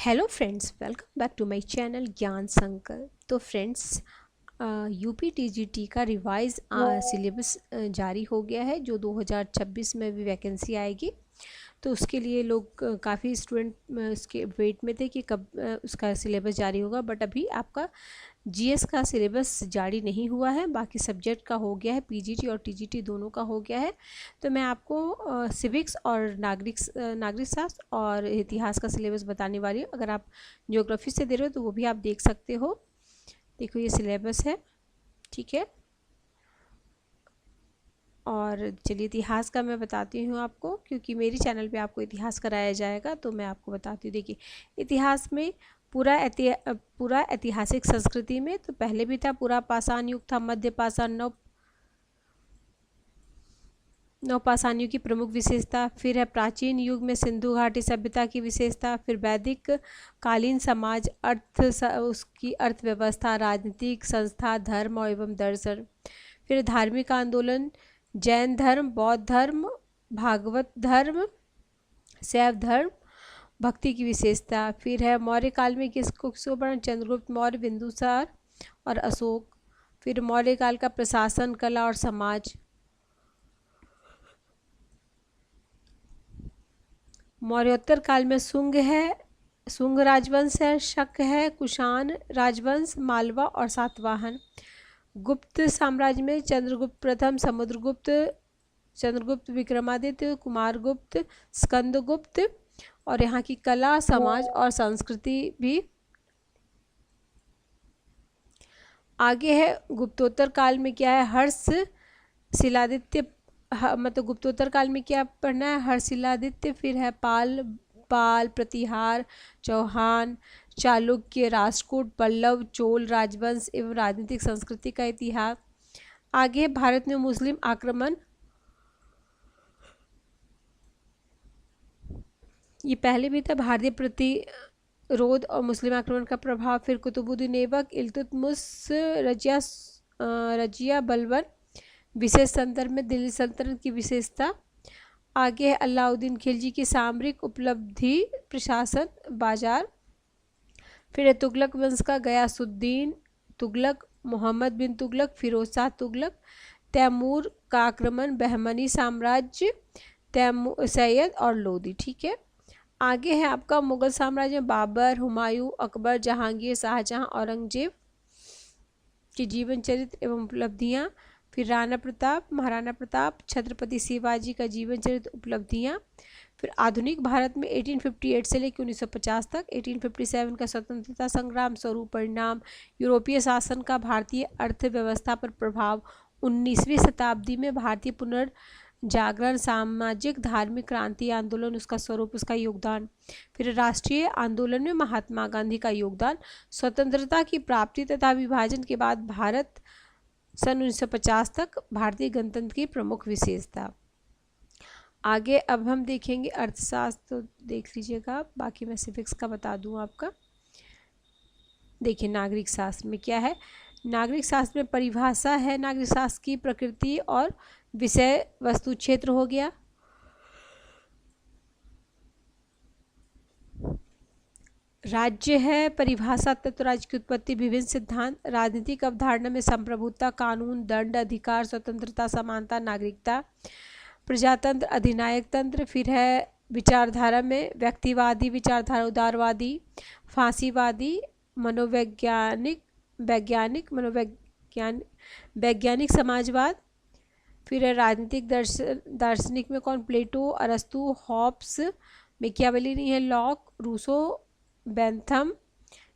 Hello friends, welcome back to my channel Gyan Sankalp. तो friends, UP TGT का revise syllabus जारी हो गया है। जो 2026 में भी वैकेंसी आएगी, तो उसके लिए लोग काफ़ी स्टूडेंट उसके वेट में थे कि कब उसका सिलेबस जारी होगा। बट अभी आपका जीएस का सिलेबस जारी नहीं हुआ है। बाकी सब्जेक्ट का हो गया है, पीजीटी और टीजीटी दोनों का हो गया है। तो मैं आपको सिविक्स और नागरिक शास्त्र और इतिहास का सिलेबस बताने वाली हूँ। अगर आप ज्योग्राफी से दे रहे हो तो वो भी आप देख सकते हो। देखो, ये सिलेबस है, ठीक है। और चलिए, इतिहास का मैं बताती हूँ आपको, क्योंकि मेरी चैनल पे आपको इतिहास कराया जाएगा, तो मैं आपको बताती हूँ। देखिए, इतिहास में पूरा ऐतिहासिक संस्कृति में तो पहले भी था। पूरा पाषाण युग था, मध्य पाषाण, नवपाषाण युग की प्रमुख विशेषता। फिर है प्राचीन युग में सिंधु घाटी सभ्यता की विशेषता। फिर वैदिक कालीन समाज, उसकी अर्थव्यवस्था, राजनीतिक संस्था, धर्म और एवं दर्शन। फिर धार्मिक आंदोलन, जैन धर्म, बौद्ध धर्म, भागवत धर्म, शैव धर्म, भक्ति की विशेषता। फिर है मौर्य काल में किसको पढ़ा? चंद्रगुप्त मौर्य, बिंदुसार और अशोक। फिर मौर्य काल का प्रशासन, कला और समाज। मौर्योत्तर काल में शुंग राजवंश है, शक है, कुषाण राजवंश, मालवा और सातवाहन। गुप्त साम्राज्य में चंद्रगुप्त प्रथम, चंद्रगुप्त विक्रमादित्य, कुमारगुप्त, स्कंदगुप्त। और यहाँ की कला, समाज और संस्कृति भी। आगे है गुप्तोत्तर काल में क्या है? हर्ष शिलादित्य, मतलब गुप्तोत्तर काल में क्या पढ़ना है? हर्षशिलादित्य। फिर है पाल, प्रतिहार, चौहान, चालुक्य, राष्ट्रकूट, पल्लव, चोल राजवंश एवं राजनीतिक संस्कृति का इतिहास। आगे भारत में मुस्लिम आक्रमण, ये पहले भी था। भारतीय प्रतिरोध और मुस्लिम आक्रमण का प्रभाव। फिर कुतुबुद्दीन ऐबक, इल्तुतमिश, रजिया बलबन, विशेष संदर्भ में दिल्ली सल्तनत की विशेषता। आगे है अलाउद्दीन खिलजी की सामरिक उपलब्धि, प्रशासन, बाजार। फिर है तुगलक वंश का गयासुद्दीन तुगलक, मोहम्मद बिन तुगलक, फिरोज शाह तुगलक। तैमूर का आक्रमण, बहमनी साम्राज्य, सैयद और लोदी, ठीक है। आगे है आपका मुगल साम्राज्य, बाबर, हुमायूं, अकबर, जहांगीर, शाहजहां, औरंगजेब के जीवन चरित्र एवं उपलब्धियां। फिर राणा प्रताप, महाराणा प्रताप, छत्रपति शिवाजी का जीवन चरित्र, उपलब्धियां। फिर आधुनिक भारत में 1858 से लेकर 1950 तक, 1857 का स्वतंत्रता संग्राम, स्वरूप परिणाम, यूरोपीय शासन का भारतीय अर्थव्यवस्था पर प्रभाव, 19वीं शताब्दी में भारतीय पुनर्जागरण, सामाजिक धार्मिक क्रांति आंदोलन, उसका स्वरूप, उसका योगदान। फिर राष्ट्रीय आंदोलन में महात्मा गांधी का योगदान, स्वतंत्रता की प्राप्ति तथा विभाजन के बाद भारत सन 1950 तक, भारतीय गणतंत्र की प्रमुख विशेषता। आगे अब हम देखेंगे अर्थशास्त्र, तो देख लीजिएगा। बाकी मैं सिविक्स का बता दूं आपका। देखिए, नागरिक शास्त्र में क्या है? नागरिक शास्त्र में परिभाषा है नागरिक शास्त्र की, प्रकृति और विषय वस्तु क्षेत्र हो गया। राज्य है परिभाषा, तत्व, राज्य की उत्पत्ति, विभिन्न सिद्धांत। राजनीतिक अवधारणा में संप्रभुता, कानून, दंड, अधिकार, स्वतंत्रता, समानता, नागरिकता। प्रजातंत्र, अधिनायक तंत्र। फिर है विचारधारा में व्यक्तिवादी विचारधारा, उदारवादी, फांसीवादी, वैज्ञानिक समाजवाद। फिर है राजनीतिक दार्शनिक में कौन? प्लेटो, अरस्तु, हॉब्स, मैकियावेली है, Locke, Rousseau, Bentham,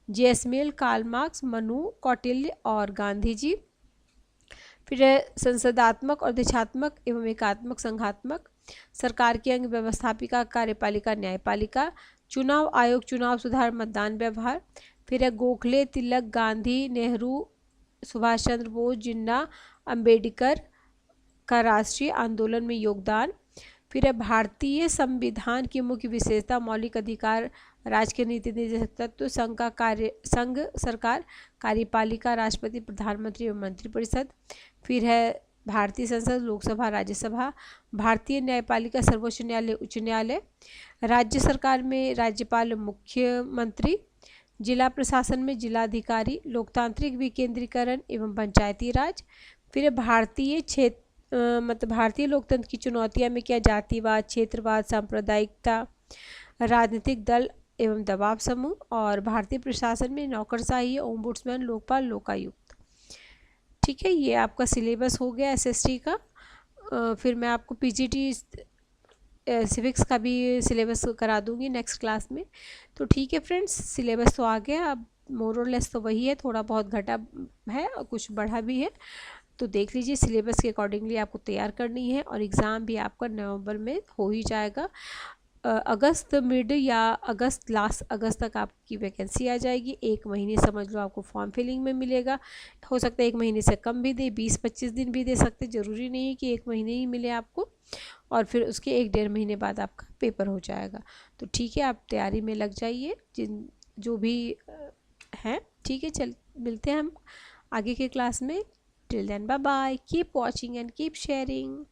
J S Mill, Karl Marx, Manu, Kautilya और गांधी जी। फिर है संसदात्मक और देशात्मक एवं एकात्मक, संघात्मक। सरकार की अंग, व्यवस्थापिका, कार्यपालिका, न्यायपालिका। चुनाव आयोग, चुनाव सुधार, मतदान व्यवहार। फिर है गोखले, तिलक, गांधी, नेहरू, सुभाष चंद्र बोस, जिन्ना, अंबेडकर का राष्ट्रीय आंदोलन में योगदान। फिर है भारतीय संविधान की मुख्य विशेषता, मौलिक अधिकार, राज्य के नीति निर्देशक तत्व, संघ सरकार, कार्यपालिका, राष्ट्रपति, प्रधानमंत्री एवं मंत्रिपरिषद। फिर है भारतीय संसद, लोकसभा, राज्यसभा, भारतीय न्यायपालिका, सर्वोच्च न्यायालय, उच्च न्यायालय, राज्य सरकार में राज्यपाल, मुख्यमंत्री, जिला प्रशासन में जिलाधिकारी, लोकतांत्रिक विकेंद्रीकरण एवं पंचायती राज। फिर भारतीय क्षेत्र मतलब भारतीय लोकतंत्र की चुनौतियां में क्या, जातिवाद, क्षेत्रवाद, सांप्रदायिकता, राजनीतिक दल एवं दबाव समूह। और भारतीय प्रशासन में नौकरशाही, ओम्बुड्समैन, लोकपाल, लोकायुक्त। ठीक है, ये आपका सिलेबस हो गया एसएसटी का। फिर मैं आपको पीजीटी सिविक्स का भी सिलेबस करा दूंगी नेक्स्ट क्लास में। तो ठीक है फ्रेंड्स, सिलेबस तो आ गया, अब मोर और लेस तो वही है, थोड़ा बहुत घटा है और कुछ बढ़ा भी है। तो देख लीजिए, सिलेबस के अकॉर्डिंगली आपको तैयार करनी है और एग्ज़ाम भी आपका नवंबर में हो ही जाएगा। अगस्त मिड या अगस्त लास्ट अगस्त तक आपकी वैकेंसी आ जाएगी। 1 महीने समझ लो आपको फॉर्म फिलिंग में मिलेगा। हो सकता है 1 महीने से कम भी दे, 20-25 दिन भी दे सकते, ज़रूरी नहीं है कि 1 महीने ही मिले आपको। और फिर उसके 1-1.5 महीने बाद आपका पेपर हो जाएगा। तो ठीक है, आप तैयारी में लग जाइए जिन जो भी हैं। ठीक है, चल मिलते हैं हम आगे के क्लास में। Till then bye bye, keep watching and keep sharing.